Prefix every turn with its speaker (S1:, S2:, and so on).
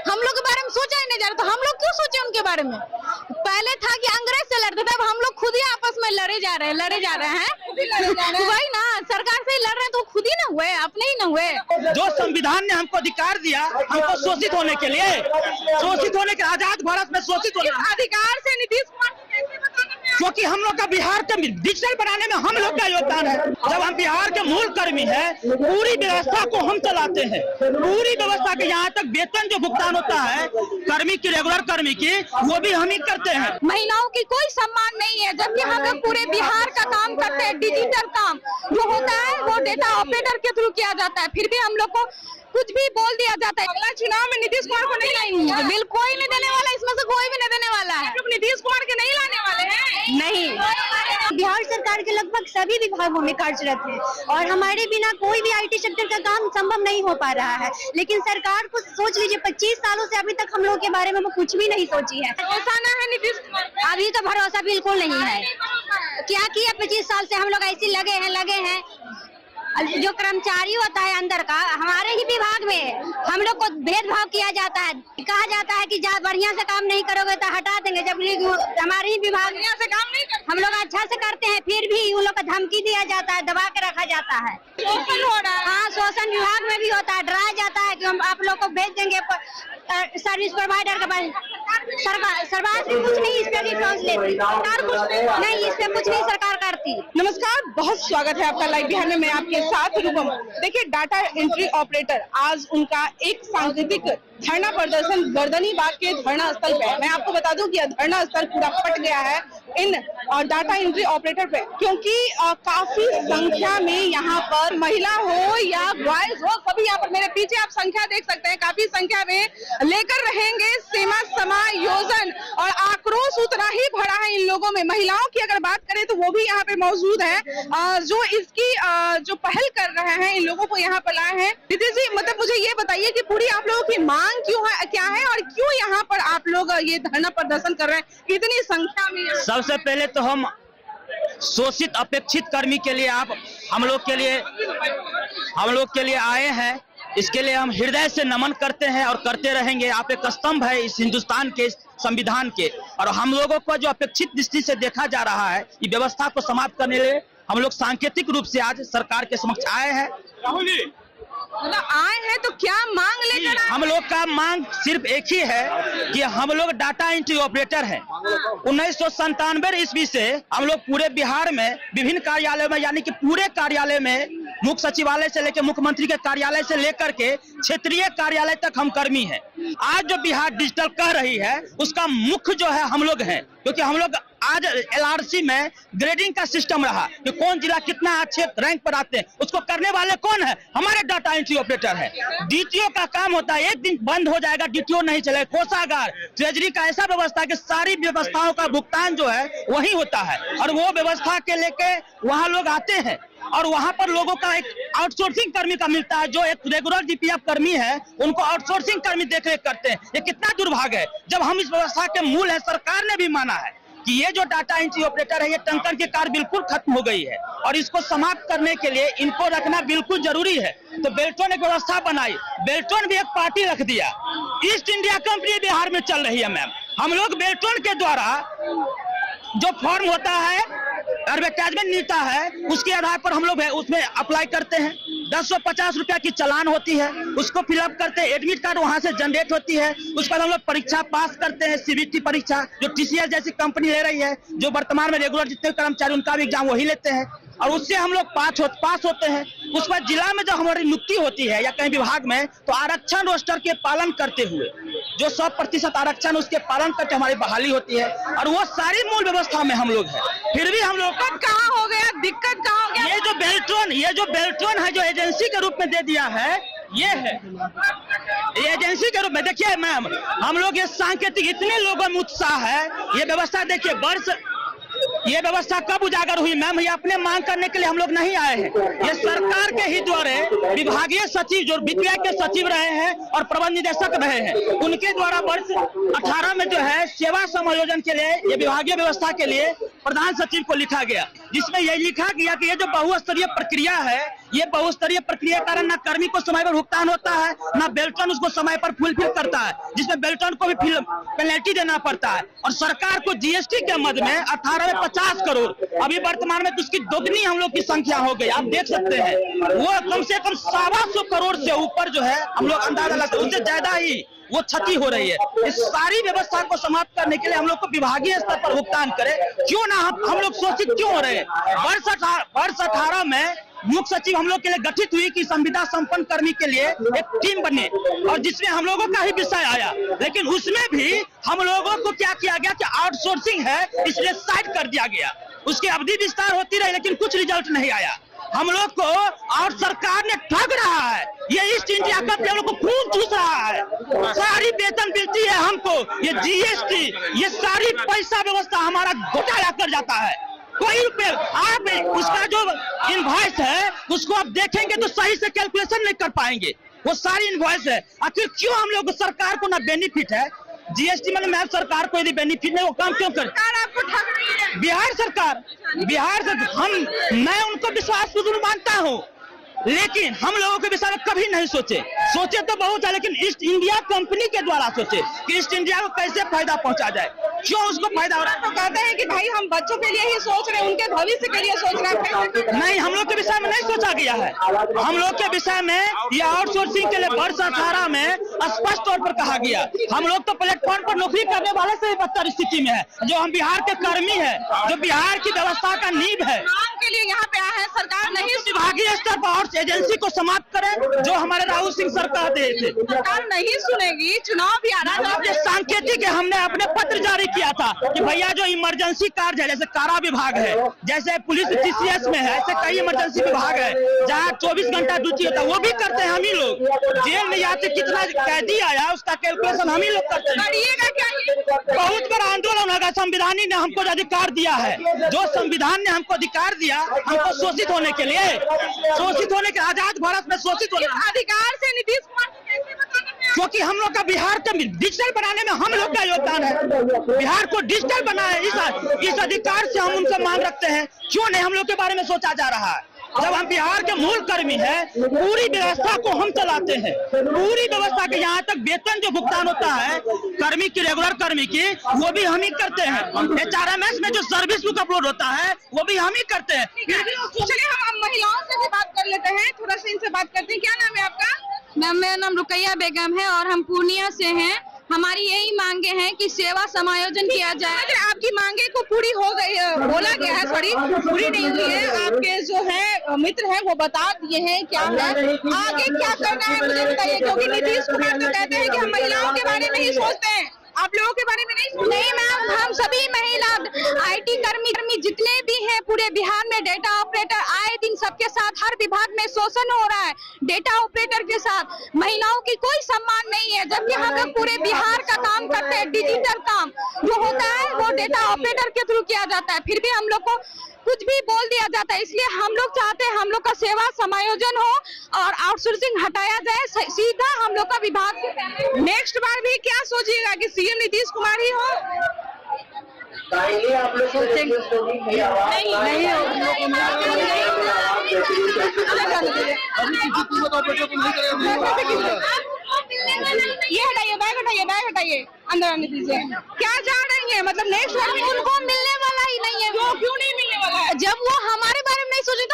S1: हम लोग के बारे में सोचा ही नहीं जा रहा, तो हम लोग क्यों सोचे उनके बारे में? पहले था कि अंग्रेज से लड़ते थे, अब हम लोग खुद ही आपस में लड़े जा रहे हैं। वही ना, सरकार से ही लड़ रहे हैं तो खुद ही ना हुए, अपने ही ना हुए।
S2: जो संविधान ने हमको अधिकार दिया, हमको शोषित होने के लिए, शोषित होने के, आजाद भारत में शोषित होने
S1: अधिकार से नीतीश कुमार
S2: क्योंकि हम लोग का बिहार के डिजिटल बनाने में हम लोग का योगदान है। जब हम बिहार के मूल कर्मी हैं, पूरी व्यवस्था को हम चलाते हैं, पूरी व्यवस्था के यहाँ तक वेतन जो भुगतान होता है कर्मी की, रेगुलर कर्मी की, वो भी हम ही करते हैं।
S1: महिलाओं की कोई सम्मान नहीं है, जबकि हम लोग पूरे बिहार का काम करते हैं। डिजिटल काम जो होता है वो डेटा ऑपरेटर के थ्रू किया जाता है, फिर भी हम लोग को कुछ भी बोल दिया जाता है। अगला चुनाव में नीतीश कुमार को नहीं लाएंगे, बिल कोई नहीं देने वाला, इसमें से कोई भी नहीं देने वाला है। नीतीश कुमार के नहीं लाने वाले हैं। नहीं,
S3: बिहार सरकार के लगभग सभी विभागों में कार्यरत है और हमारे बिना कोई भी आईटी सेक्टर का काम संभव नहीं हो पा रहा है। लेकिन सरकार को सोच लीजिए, 25 सालों से अभी तक हम लोग के बारे में वो कुछ भी नहीं सोची है।
S1: ऐसा ना है नीतीश कुमार,
S3: अभी तो भरोसा बिल्कुल नहीं है। क्या किया 25 साल से हम लोग ऐसे लगे हैं। जो कर्मचारी होता है अंदर का, हमारे ही विभाग में हम लोग को भेदभाव किया जाता है। कहा जाता है कि जा बढ़िया से काम नहीं करोगे तो हटा देंगे, जबकि हमारे ही विभाग
S1: से काम नहीं करते,
S3: हम लोग अच्छा से करते हैं, फिर भी उन लोग को धमकी दिया जाता है, दबा के रखा जाता है।
S1: शोषण हो रहा है।
S3: हाँ, शोषण विभाग में भी होता है, डराया जाता है कि हम आप लोग को भेज देंगे सर्विस प्रोवाइडर के पास। सरकार भी कुछ नहीं इस पर रिस्पॉन्स लेती, नहीं, इस पे कुछ नहीं सरकार करती।
S1: नमस्कार, बहुत स्वागत है आपका लाइव बिहार में। मैं आपके साथ रूपम। देखिए, डाटा एंट्री ऑपरेटर, आज उनका एक सांकेतिक धरना प्रदर्शन गर्दनीबाग के धरना स्थल पे है। मैं आपको बता दूं कि यह धरना स्थल पूरा फट गया है इन डाटा एंट्री ऑपरेटर पे, क्योंकि काफी संख्या में यहाँ पर महिला हो या बॉयज हो, सभी यहाँ पर, मेरे पीछे आप संख्या देख सकते हैं, काफी संख्या में लेकर रहेंगे सीमा समायोजन, और आक्रोश उतना ही भरा है इन लोगों में। महिलाओं की अगर बात करें तो वो भी यहाँ पे मौजूद है, जो इसकी जो पहल कर रहे हैं, इन लोगों को यहाँ पर लाए हैं। नीतीश जी, मतलब मुझे ये बताइए कि पूरी आप लोगों की मांग क्यों है, क्या है, और क्यों यहाँ पर आप लोग ये धरना प्रदर्शन कर रहे हैं इतनी संख्या में?
S2: सबसे पहले तो हम शोषित अपेक्षित कर्मी के लिए हम लोग के लिए आए हैं। इसके लिए हम हृदय से नमन करते हैं और करते रहेंगे। आप एक स्तंभ है इस हिंदुस्तान के संविधान के, और हम लोगों को जो अपेक्षित दृष्टि से देखा जा रहा है, ये व्यवस्था को समाप्त करने के लिए हम लोग सांकेतिक रूप से आज सरकार के समक्ष आए हैं।
S1: राहुल जी, मतलब आए हैं तो क्या मांग लेकर आए?
S2: हम लोग का मांग सिर्फ एक ही है कि हम लोग डाटा एंट्री ऑपरेटर हैं। 1997 ईस्वी से हम लोग पूरे बिहार में विभिन्न कार्यालयों में, यानी कि पूरे कार्यालय में, मुख्य सचिवालय से लेकर मुख्यमंत्री के कार्यालय से लेकर के क्षेत्रीय कार्यालय तक हम कर्मी हैं। आज जो बिहार डिजिटल कह रही है उसका मुख्य जो है हम लोग हैं, क्योंकि हम लोग आज एलआरसी में ग्रेडिंग का सिस्टम रहा कि कौन जिला कितना अच्छे रैंक पर आते हैं, उसको करने वाले कौन है? हमारे डाटा एंट्री ऑपरेटर है। डीटीओ का काम होता है, एक दिन बंद हो जाएगा, डीटीओ नहीं चलेगा। कोषागार, ट्रेजरी का ऐसा व्यवस्था है कि सारी व्यवस्थाओं का भुगतान जो है वही होता है, और वो व्यवस्था के लेके वहाँ लोग आते हैं, और वहाँ पर लोगों का एक आउटसोर्सिंग कर्मी का मिलता है। जो एक रेगुलर जीपीएफ कर्मी है उनको आउटसोर्सिंग कर्मी देखरेख करते हैं। ये कितना दुर्भाग्य है, जब हम इस व्यवस्था के मूल है। सरकार ने भी माना है कि ये जो डाटा एंट्री ऑपरेटर है, ये टंकन की कार बिल्कुल खत्म हो गई है, और इसको समाप्त करने के लिए इनको रखना बिल्कुल जरूरी है। तो बेल्ट्रॉन एक व्यवस्था बनाई, बेल्ट्रॉन भी एक पार्टी रख दिया। ईस्ट इंडिया कंपनी बिहार में चल रही है मैम। हम लोग बेल्ट्रॉन के द्वारा जो फॉर्म होता है, एडवर्टाइजमेंट मिलता है, उसके आधार पर हम लोग उसमें अप्लाई करते हैं। 1050 रुपया की चालान होती है, उसको फिलअप करते हैं, एडमिट कार्ड वहां से जनरेट होती है। उसके बाद हम लोग परीक्षा पास करते हैं, सीबीटी परीक्षा, जो टीसीएस जैसी कंपनी ले रही है, जो वर्तमान में रेगुलर जितने कर्मचारी उनका भी एग्जाम वही लेते हैं, और उससे हम लोग पास होते हैं। उस पर जिला में जब हमारी नियुक्ति होती है या कहीं विभाग में, तो आरक्षण रोस्टर के पालन करते हुए जो 100% आरक्षण उसके पालन करके हमारी बहाली होती है, और वो सारी मूल व्यवस्था में हम लोग हैं। फिर भी हम लोग
S1: कहाँ हो गया, दिक्कत कहाँ हो गया?
S2: ये जो बेल्ट्रॉन है, जो एजेंसी के रूप में दे दिया है, ये है ये एजेंसी के रूप में। देखिए मैम, हम लोग ये सांकेतिक, इतने लोगों में उत्साह है। ये व्यवस्था देखिए, ये व्यवस्था कब उजागर हुई मैम? ये अपने मांग करने के लिए हम लोग नहीं आए हैं। ये सरकार के ही द्वारा विभागीय सचिव, जो वित्तीय के सचिव रहे हैं और प्रबंध निदेशक रहे हैं, उनके द्वारा वर्ष 18 में जो है सेवा समायोजन के लिए, ये विभागीय व्यवस्था के लिए प्रधान सचिव को लिखा गया, जिसमें यह लिखा गया कि ये जो बहुस्तरीय प्रक्रिया है, ये बहुस्तरीय प्रक्रिया के कारण न कर्मी को समय पर भुगतान होता है, न बेल्टन उसको समय पर फुलफिल करता है, जिसमें बेल्टन को भी पेनल्टी देना पड़ता है। और सरकार को जीएसटी के मद में 18 में 50 करोड़, अभी वर्तमान में तो उसकी दोगुनी हम लोग की संख्या हो गई। आप देख सकते हैं वो कम से कम 125 करोड़ से ऊपर जो है हम लोग अंदाजा लगता है, उससे ज्यादा ही वो क्षति हो रही है। इस सारी व्यवस्था को समाप्त करने के लिए हम लोग को विभागीय स्तर पर भुगतान करे, क्यों ना हम लोग शोषित क्यों हो रहे हैं। वर्ष 18 में मुख्य सचिव हम लोग के लिए गठित हुई कि संविदा संपन्न कर्मी के लिए एक टीम बने, और जिसमें हम लोगों का ही विषय आया, लेकिन उसमें भी हम लोगों को क्या किया गया कि आउटसोर्सिंग है इसलिए साइड कर दिया गया। उसकी अवधि विस्तार होती रही लेकिन कुछ रिजल्ट नहीं आया हम लोग को, और सरकार ने ठग रहा है। ये ईस्ट इंडिया कंपनी हम लोग को खून चूस रहा है। सारी वेतन मिलती है हमको, ये जीएसटी, ये सारी पैसा व्यवस्था हमारा घोटाला कर जाता है। कोई रुपये आप उसका जो इनवॉइस है उसको आप देखेंगे तो सही से कैलकुलेशन नहीं कर पाएंगे, वो सारी इनवॉइस है। आखिर क्यों हम लोग सरकार को ना बेनिफिट है जीएसटी में, सरकार को यदि बेनिफिट नहीं वो काम क्यों कर आपको ठग रही है। बिहार सरकार मैं उनको विश्वासपूर्ण मानता हूँ, लेकिन हम लोगों के विषय में कभी नहीं सोचे तो बहुत है, लेकिन ईस्ट इंडिया कंपनी के द्वारा सोचे कि ईस्ट इंडिया को कैसे फायदा पहुंचा जाए, क्यों उसको फायदा हो रहा है।
S1: तो कहते हैं कि भाई हम बच्चों के लिए ही सोच रहे हैं, उनके भविष्य के लिए सोच रहे हैं।
S2: नहीं, हम लोग के विषय में नहीं सोचा गया है। हम लोग के विषय में ये आउटसोर्सिंग के लिए वर्ष 18 में स्पष्ट तौर पर कहा गया। हम लोग तो प्लेटफॉर्म पर नौकरी करने वाले से बदतर स्थिति में है, जो हम बिहार के कर्मी है, जो बिहार की व्यवस्था का नींव है,
S1: के लिए यहाँ पे आए हैं। सरकार नहीं
S2: विभागीय स्तर पर एजेंसी को समाप्त करें, जो हमारे राहुल सिंह सरकार दे थे।
S1: सरकार नहीं सुनेगी, चुनाव भी आ रहा है।
S2: सांकेतिक है, हमने अपने पत्र जारी किया था कि भैया जो इमरजेंसी कार्य है, जैसे कारा विभाग है, जैसे पुलिस टीसीएस में है, ऐसे कई इमरजेंसी विभाग है जहाँ 24 घंटा ड्यूटी होता है, वो भी करते हैं हम ही लोग। जेल में जाते कितना कैदी आया उसका कैलकुलेशन हम ही लोग करते हैं। बहुत बड़ा आंदोलन होगा। संविधान ने हमको अधिकार दिया है, जो संविधान ने हमको अधिकार दिया हमको शोषित होने के लिए, आजाद भारत में शोषित होने
S1: अधिकार से नीतीश कुमार को कैसे बताना है?
S2: क्योंकि हम लोग का बिहार को डिजिटल बनाने में हम लोग का योगदान है। बिहार को डिजिटल बनाए, इस अधिकार से हम उनका मांग रखते हैं। क्यों नहीं हम लोग के बारे में सोचा जा रहा है? जब हम बिहार के मूल कर्मी हैं, पूरी व्यवस्था को हम चलाते हैं, पूरी व्यवस्था के यहाँ तक वेतन जो भुगतान होता है कर्मी की, रेगुलर कर्मी की, वो भी हम ही करते हैं। HRMS में जो सर्विस बुक अपलोड होता है वो भी हम ही करते हैं।
S1: चलिए हम महिलाओं से भी बात कर लेते हैं, थोड़ा सा इनसे बात करते हैं। क्या नाम है आपका?
S4: मैम, मेरा नाम रुकैया बेगम है और हम पूर्णिया से हैं। हमारी यही मांगे हैं कि सेवा समायोजन किया जाए।
S1: आपकी मांगे को पूरी हो गई, बोला गया है, सॉरी पूरी नहीं हुई है। आपके जो है मित्र हैं वो बता दिए हैं क्या है, आगे क्या करना है मुझे बताइए, क्योंकि नीतीश कुमार तो कहते हैं कि हम महिलाओं के बारे में ही सोचते हैं, आप लोगों के बारे में नहीं
S4: मैम, हम सभी महिला IT कर्मी जितने भी हैं पूरे बिहार में, डेटा ऑपरेटर आए दिन सबके साथ हर विभाग में शोषण हो रहा है। डेटा ऑपरेटर के साथ महिलाओं की कोई सम्मान नहीं है, जबकि हम लोग पूरे बिहार का काम करते हैं। डिजिटल काम जो होता है वो डेटा ऑपरेटर के थ्रू किया जाता है, फिर भी हम लोग को कुछ भी बोल दिया जाता है। इसलिए हम लोग चाहते हैं हम लोग का सेवा समायोजन हो और आउटसोर्सिंग हटाया जाए, सीधा हम लोग का विभाग।
S1: नेक्स्ट बार भी क्या सोचिएगा कि सीएम नीतीश कुमार ही हो?
S4: आप लोग
S1: ये हटाइए, बैग हटाइए, अंदर आने दीजिए। क्या चाह रही है, मतलब नेक्स्ट बार
S4: उनको मिलने वाला ही नहीं है।
S1: क्यों नहीं मिलने वाला है?
S4: जब वो हमारे बारे में नहीं सोचे तो